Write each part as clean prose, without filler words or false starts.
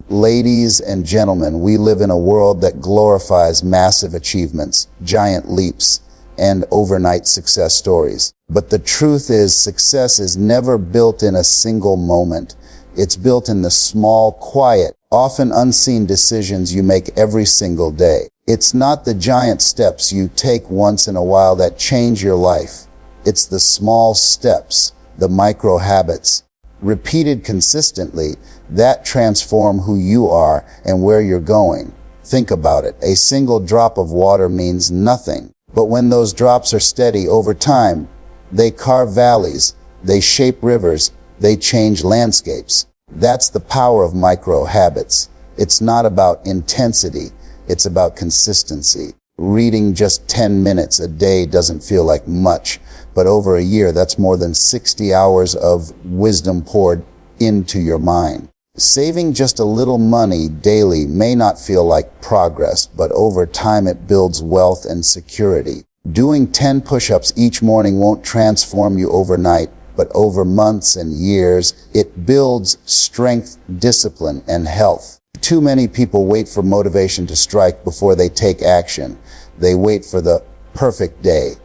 Ladies and gentlemen, we live in a world that glorifies massive achievements, giant leaps, and overnight success stories. But the truth is, success is never built in a single moment. It's built in the small, quiet, often unseen decisions you make every single day. It's not the giant steps you take once in a while that change your life. It's the small steps, the micro habits, repeated consistently, that transform who you are and where you're going. Think about it. A single drop of water means nothing. But when those drops are steady over time, they carve valleys, they shape rivers, they change landscapes. That's the power of micro habits. It's not about intensity, it's about consistency. Reading just 10 minutes a day doesn't feel like much, but over a year, that's more than 60 hours of wisdom poured into your mind. Saving just a little money daily may not feel like progress, but over time it builds wealth and security. Doing 10 push-ups each morning won't transform you overnight, but over months and years, it builds strength, discipline, and health. Too many people wait for motivation to strike before they take action. They wait for the perfect day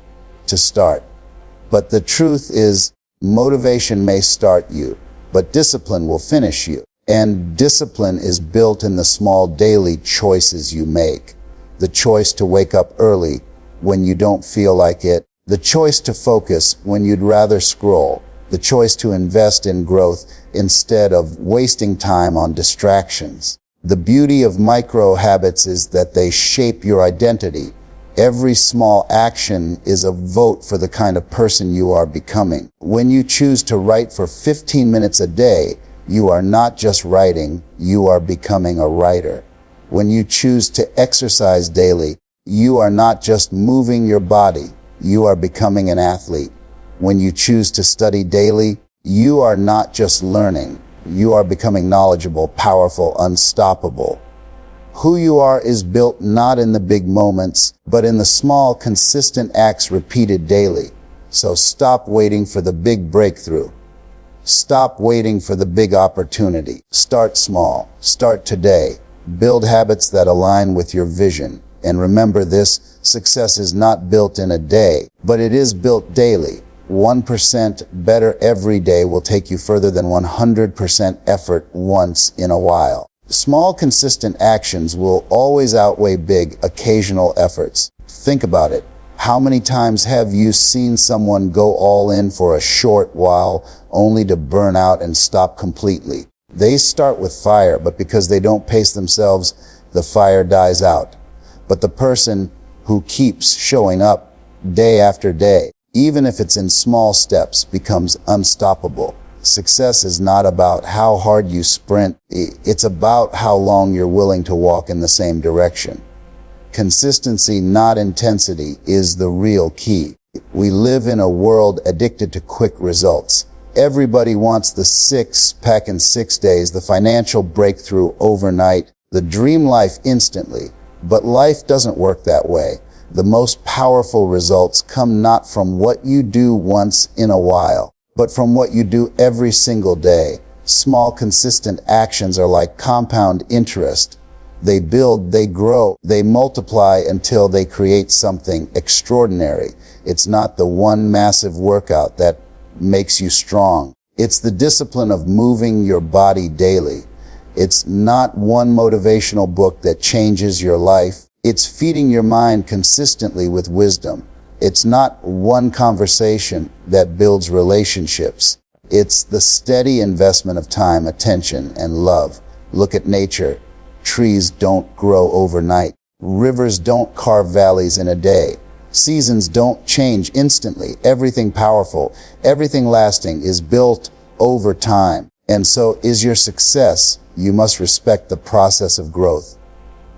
to start. But the truth is, motivation may start you, but discipline will finish you. And discipline is built in the small daily choices you make. The choice to wake up early when you don't feel like it. The choice to focus when you'd rather scroll. The choice to invest in growth instead of wasting time on distractions. The beauty of micro habits is that they shape your identity. Every small action is a vote for the kind of person you are becoming. When you choose to write for 15 minutes a day, you are not just writing, you are becoming a writer. When you choose to exercise daily, you are not just moving your body, you are becoming an athlete. When you choose to study daily, you are not just learning, you are becoming knowledgeable, powerful, unstoppable. Who you are is built not in the big moments, but in the small, consistent acts repeated daily. So stop waiting for the big breakthrough. Stop waiting for the big opportunity. Start small. Start today. Build habits that align with your vision. And remember this, success is not built in a day, but it is built daily. 1% better every day will take you further than 100% effort once in a while. Small, consistent actions will always outweigh big, occasional efforts. Think about it. How many times have you seen someone go all in for a short while only to burn out and stop completely? They start with fire, but because they don't pace themselves, the fire dies out. But the person who keeps showing up day after day, even if it's in small steps, becomes unstoppable. Success is not about how hard you sprint, it's about how long you're willing to walk in the same direction. Consistency, not intensity, is the real key. We live in a world addicted to quick results. Everybody wants the six-pack in 6 days, the financial breakthrough overnight, the dream life instantly. But life doesn't work that way. The most powerful results come not from what you do once in a while, but from what you do every single day. Small, consistent actions are like compound interest. They build, they grow, they multiply until they create something extraordinary. It's not the one massive workout that makes you strong. It's the discipline of moving your body daily. It's not one motivational book that changes your life. It's feeding your mind consistently with wisdom. It's not one conversation that builds relationships. It's the steady investment of time, attention, and love. Look at nature. Trees don't grow overnight. Rivers don't carve valleys in a day. Seasons don't change instantly. Everything powerful, everything lasting is built over time. And so is your success. You must respect the process of growth.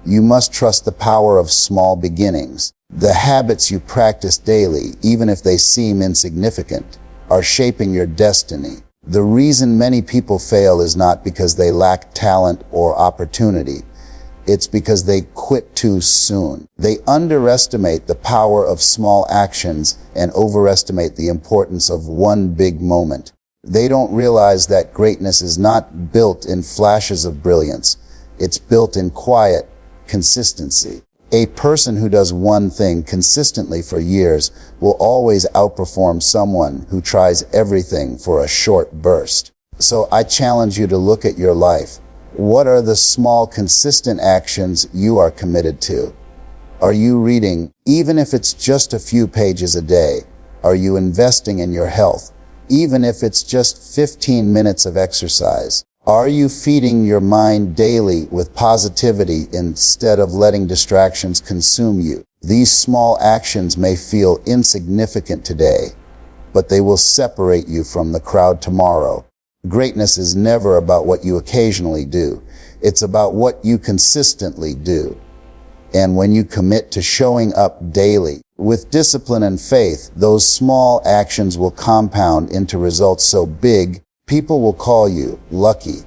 You must trust the power of small beginnings. The habits you practice daily, even if they seem insignificant, are shaping your destiny. The reason many people fail is not because they lack talent or opportunity. It's because they quit too soon. They underestimate the power of small actions and overestimate the importance of one big moment. They don't realize that greatness is not built in flashes of brilliance. It's built in quiet consistency. A person who does one thing consistently for years will always outperform someone who tries everything for a short burst. So I challenge you to look at your life. What are the small, consistent actions you are committed to? Are you reading, even if it's just a few pages a day? Are you investing in your health, even if it's just 15 minutes of exercise? Are you feeding your mind daily with positivity instead of letting distractions consume you? These small actions may feel insignificant today, but they will separate you from the crowd tomorrow. Greatness is never about what you occasionally do. It's about what you consistently do. And when you commit to showing up daily with discipline and faith, those small actions will compound into results so big, people will call you lucky.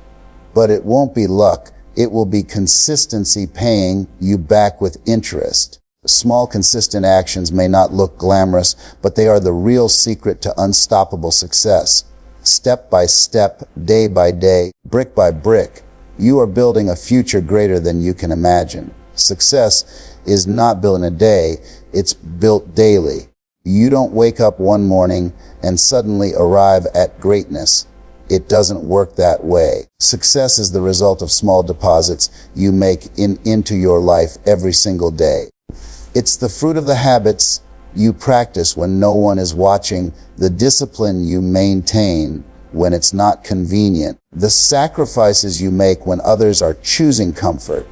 But it won't be luck. It will be consistency paying you back with interest. Small, consistent actions may not look glamorous, but they are the real secret to unstoppable success. Step by step, day by day, brick by brick, you are building a future greater than you can imagine. Success is not built in a day, it's built daily. You don't wake up one morning and suddenly arrive at greatness. It doesn't work that way. Success is the result of small deposits you make into your life every single day. It's the fruit of the habits you practice when no one is watching, the discipline you maintain when it's not convenient, the sacrifices you make when others are choosing comfort.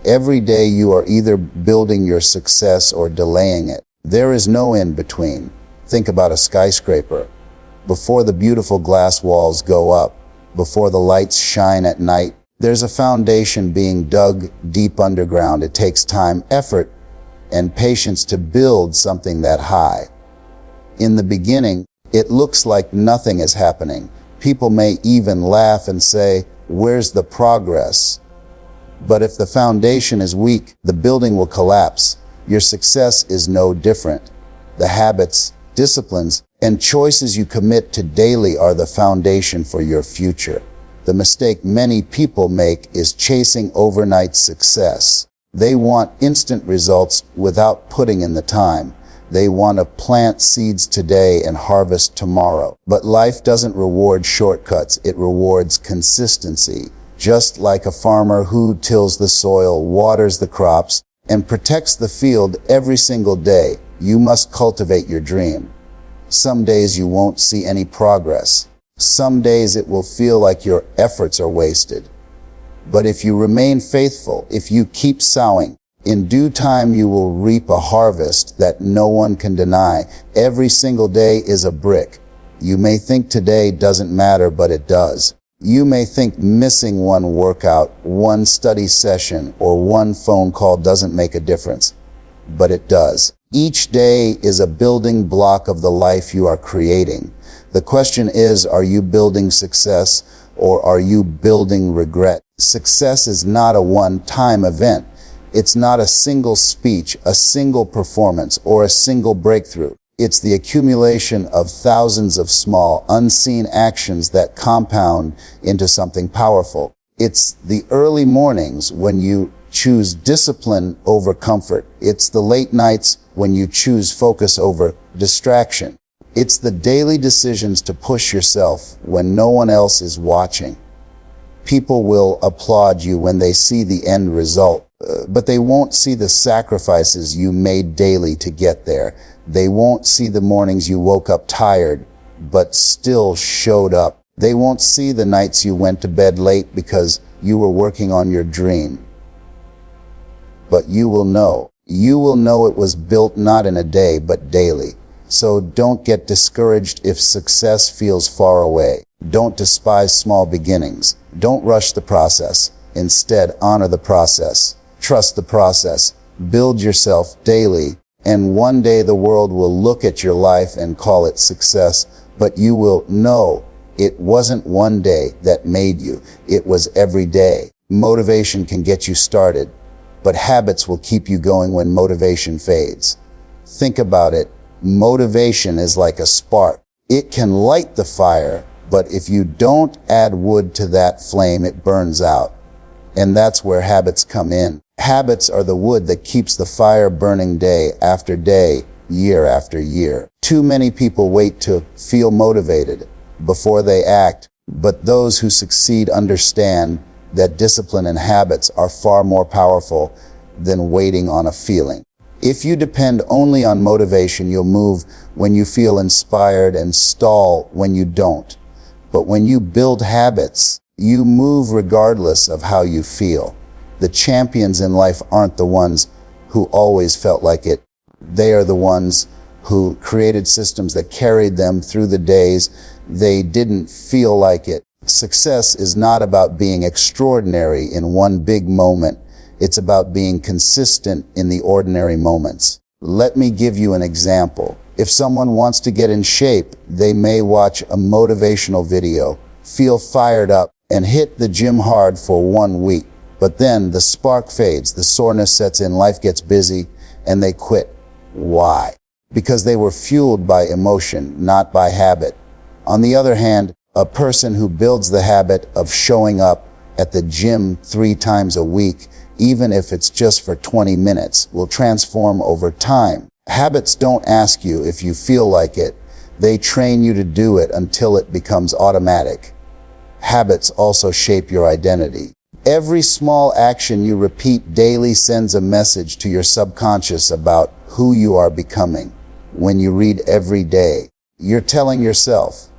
Every day you are either building your success or delaying it. There is no in between. Think about a skyscraper. Before the beautiful glass walls go up, before the lights shine at night, there's a foundation being dug deep underground. It takes time, effort, and patience to build something that high. In the beginning, it looks like nothing is happening. People may even laugh and say, "Where's the progress?" But if the foundation is weak, the building will collapse. Your success is no different. The habits, disciplines, and choices you commit to daily are the foundation for your future. The mistake many people make is chasing overnight success. They want instant results without putting in the time. They want to plant seeds today and harvest tomorrow. But life doesn't reward shortcuts, it rewards consistency. Just like a farmer who tills the soil, waters the crops, and protects the field every single day, you must cultivate your dream. Some days you won't see any progress. Some days it will feel like your efforts are wasted. But if you remain faithful, if you keep sowing, in due time you will reap a harvest that no one can deny. Every single day is a brick. You may think today doesn't matter, but it does. You may think missing one workout, one study session, or one phone call doesn't make a difference, but it does. Each day is a building block of the life you are creating. The question is, are you building success or are you building regret? Success is not a one-time event. It's not a single speech, a single performance, or a single breakthrough. It's the accumulation of thousands of small, unseen actions that compound into something powerful. It's the early mornings when you choose discipline over comfort. It's the late nights when you choose focus over distraction. It's the daily decisions to push yourself when no one else is watching. People will applaud you when they see the end result, but they won't see the sacrifices you made daily to get there. They won't see the mornings you woke up tired, but still showed up. They won't see the nights you went to bed late because you were working on your dream. But you will know. You will know it was built not in a day, but daily. So don't get discouraged if success feels far away. Don't despise small beginnings. Don't rush the process. Instead, honor the process. Trust the process. Build yourself daily. And one day the world will look at your life and call it success, but you will know it wasn't one day that made you. It was every day. Motivation can get you started, but habits will keep you going when motivation fades. Think about it. Motivation is like a spark. It can light the fire, but if you don't add wood to that flame, it burns out. And that's where habits come in. Habits are the wood that keeps the fire burning day after day, year after year. Too many people wait to feel motivated before they act, but those who succeed understand that discipline and habits are far more powerful than waiting on a feeling. If you depend only on motivation, you'll move when you feel inspired and stall when you don't. But when you build habits, you move regardless of how you feel. The champions in life aren't the ones who always felt like it. They are the ones who created systems that carried them through the days they didn't feel like it. Success is not about being extraordinary in one big moment. It's about being consistent in the ordinary moments. Let me give you an example. If someone wants to get in shape, they may watch a motivational video, feel fired up, and hit the gym hard for 1 week. But then the spark fades, the soreness sets in, life gets busy, and they quit. Why? Because they were fueled by emotion, not by habit. On the other hand, a person who builds the habit of showing up at the gym 3 times a week, even if it's just for 20 minutes, will transform over time. Habits don't ask you if you feel like it. They train you to do it until it becomes automatic. Habits also shape your identity. Every small action you repeat daily sends a message to your subconscious about who you are becoming. When you read every day, you're telling yourself,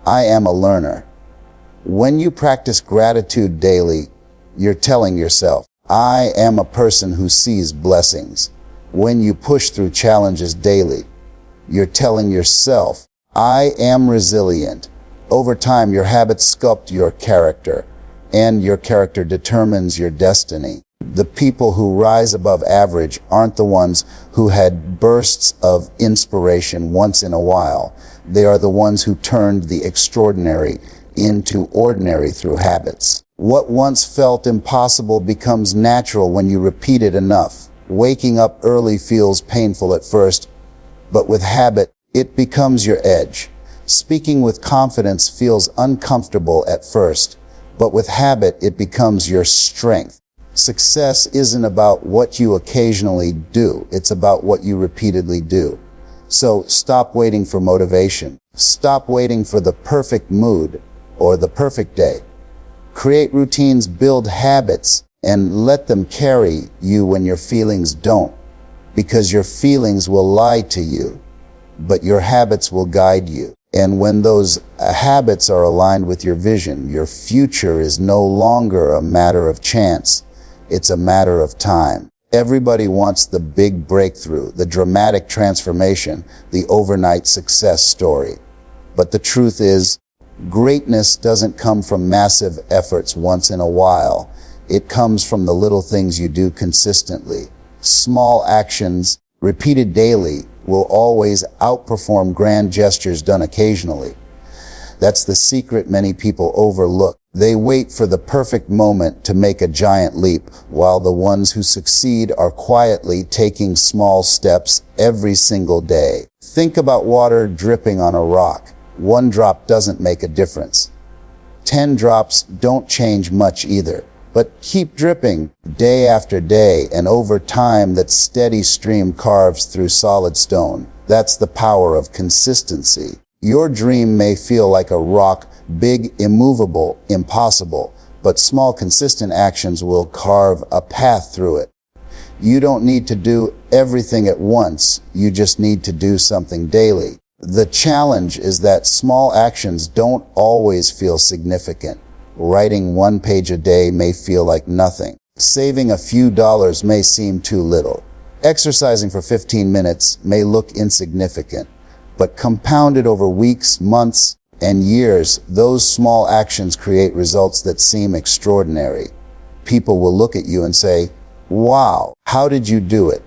I am a learner. When you practice gratitude daily, you're telling yourself, I am a person who sees blessings. When you push through challenges daily, you're telling yourself, I am resilient. Over time, your habits sculpt your character, and your character determines your destiny. The people who rise above average aren't the ones who had bursts of inspiration once in a while. They are the ones who turned the extraordinary into ordinary through habits. What once felt impossible becomes natural when you repeat it enough. Waking up early feels painful at first, but with habit, it becomes your edge. Speaking with confidence feels uncomfortable at first, but with habit, it becomes your strength. Success isn't about what you occasionally do. It's about what you repeatedly do. So stop waiting for motivation. Stop waiting for the perfect mood or the perfect day. Create routines, build habits, and let them carry you when your feelings don't. Because your feelings will lie to you, but your habits will guide you. And when those habits are aligned with your vision, your future is no longer a matter of chance. It's a matter of time. Everybody wants the big breakthrough, the dramatic transformation, the overnight success story. But the truth is, greatness doesn't come from massive efforts once in a while. It comes from the little things you do consistently. Small actions, repeated daily, will always outperform grand gestures done occasionally. That's the secret many people overlook. They wait for the perfect moment to make a giant leap, while the ones who succeed are quietly taking small steps every single day. Think about water dripping on a rock. 1 drop doesn't make a difference. 10 drops don't change much either. But keep dripping day after day, and over time that steady stream carves through solid stone. That's the power of consistency. Your dream may feel like a rock, big, immovable, impossible, but small consistent actions will carve a path through it. You don't need to do everything at once. You just need to do something daily. The challenge is that small actions don't always feel significant. Writing 1 page a day may feel like nothing. Saving a few dollars may seem too little. Exercising for 15 minutes may look insignificant. But compounded over weeks, months, and years, those small actions create results that seem extraordinary. People will look at you and say, wow, how did you do it?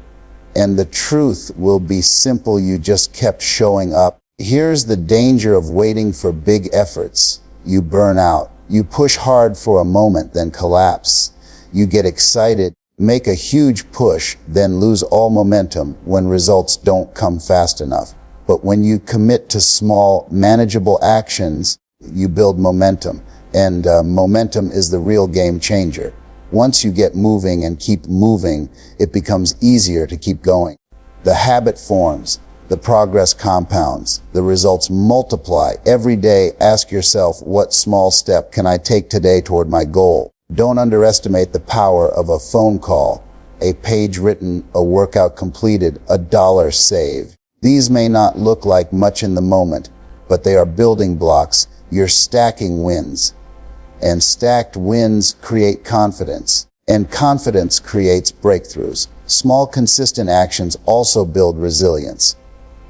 And the truth will be simple, you just kept showing up. Here's the danger of waiting for big efforts. You burn out. You push hard for a moment, then collapse. You get excited, make a huge push, then lose all momentum when results don't come fast enough. But when you commit to small, manageable actions, you build momentum. And momentum is the real game changer. Once you get moving and keep moving, it becomes easier to keep going. The habit forms, the progress compounds, the results multiply. Every day, ask yourself, what small step can I take today toward my goal? Don't underestimate the power of a phone call, a page written, a workout completed, a dollar saved. These may not look like much in the moment, but they are building blocks. You're stacking wins. And stacked wins create confidence. And confidence creates breakthroughs. Small, consistent actions also build resilience.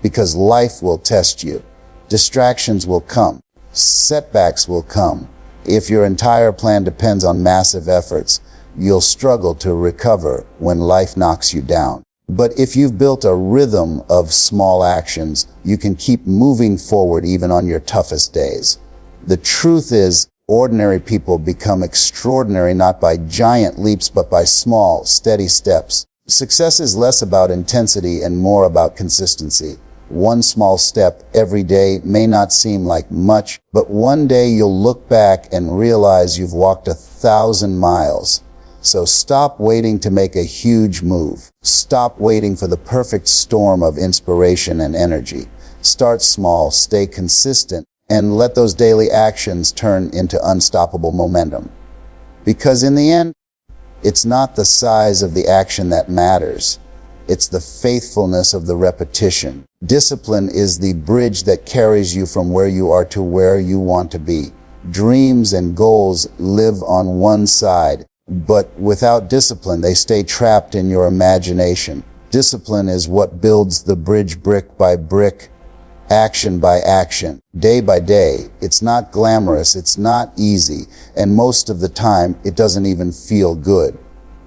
Because life will test you. Distractions will come. Setbacks will come. If your entire plan depends on massive efforts, you'll struggle to recover when life knocks you down. But if you've built a rhythm of small actions, you can keep moving forward even on your toughest days. The truth is, ordinary people become extraordinary not by giant leaps but by small, steady steps. Success is less about intensity and more about consistency. One small step every day may not seem like much, but one day you'll look back and realize you've walked 1,000 miles. So stop waiting to make a huge move. Stop waiting for the perfect storm of inspiration and energy. Start small, stay consistent, and let those daily actions turn into unstoppable momentum. Because in the end, it's not the size of the action that matters. It's the faithfulness of the repetition. Discipline is the bridge that carries you from where you are to where you want to be. Dreams and goals live on one side, but without discipline, they stay trapped in your imagination. Discipline is what builds the bridge brick by brick, action by action, day by day. It's not glamorous, it's not easy, and most of the time, it doesn't even feel good.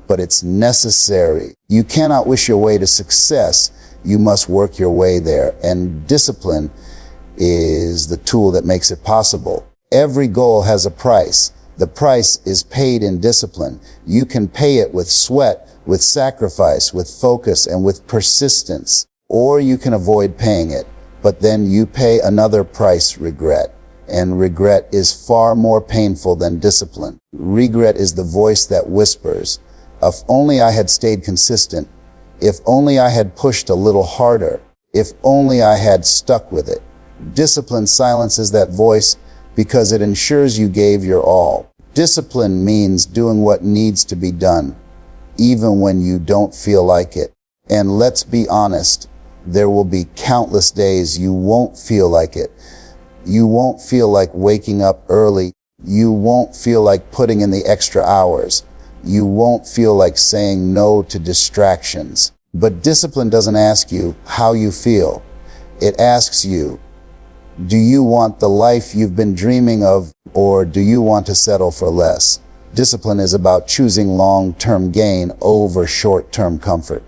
But it's necessary. You cannot wish your way to success. You must work your way there. And discipline is the tool that makes it possible. Every goal has a price. The price is paid in discipline. You can pay it with sweat, with sacrifice, with focus, and with persistence. Or you can avoid paying it. But then you pay another price, regret. And regret is far more painful than discipline. Regret is the voice that whispers, if only I had stayed consistent. If only I had pushed a little harder. If only I had stuck with it. Discipline silences that voice because it ensures you gave your all. Discipline means doing what needs to be done, even when you don't feel like it. And let's be honest, there will be countless days you won't feel like it. You won't feel like waking up early. You won't feel like putting in the extra hours. You won't feel like saying no to distractions. But discipline doesn't ask you how you feel. It asks you, do you want the life you've been dreaming of, or do you want to settle for less? Discipline is about choosing long-term gain over short-term comfort.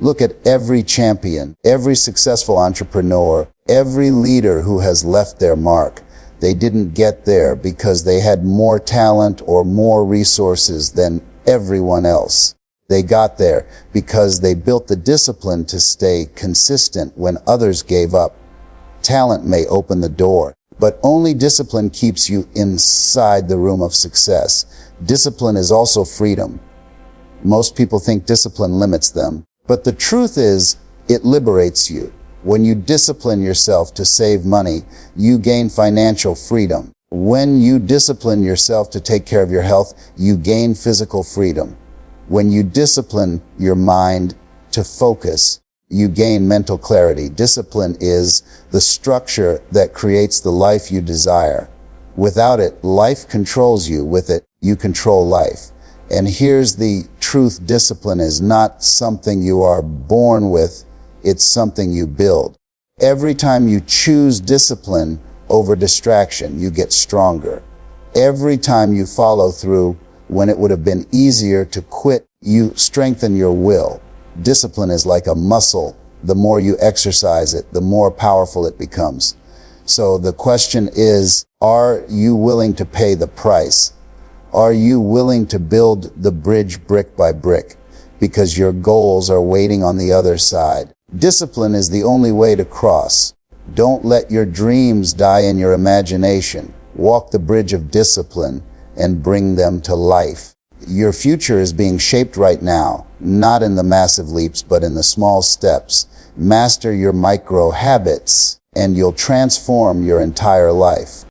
Look at every champion, every successful entrepreneur, every leader who has left their mark. They didn't get there because they had more talent or more resources than everyone else. They got there because they built the discipline to stay consistent when others gave up. Talent may open the door, but only discipline keeps you inside the room of success. Discipline is also freedom. Most people think discipline limits them, but the truth is, it liberates you. When you discipline yourself to save money, you gain financial freedom. When you discipline yourself to take care of your health, you gain physical freedom. When you discipline your mind to focus, you gain mental clarity. Discipline is the structure that creates the life you desire. Without it, life controls you. With it, you control life. And here's the truth: discipline is not something you are born with. It's something you build. Every time you choose discipline over distraction, you get stronger. Every time you follow through when it would have been easier to quit, you strengthen your will. Discipline is like a muscle. The more you exercise it, the more powerful it becomes. So the question is, are you willing to pay the price? Are you willing to build the bridge brick by brick? Because your goals are waiting on the other side. Discipline is the only way to cross. Don't let your dreams die in your imagination. Walk the bridge of discipline and bring them to life. Your future is being shaped right now, not in the massive leaps, but in the small steps. Master your micro habits, and you'll transform your entire life.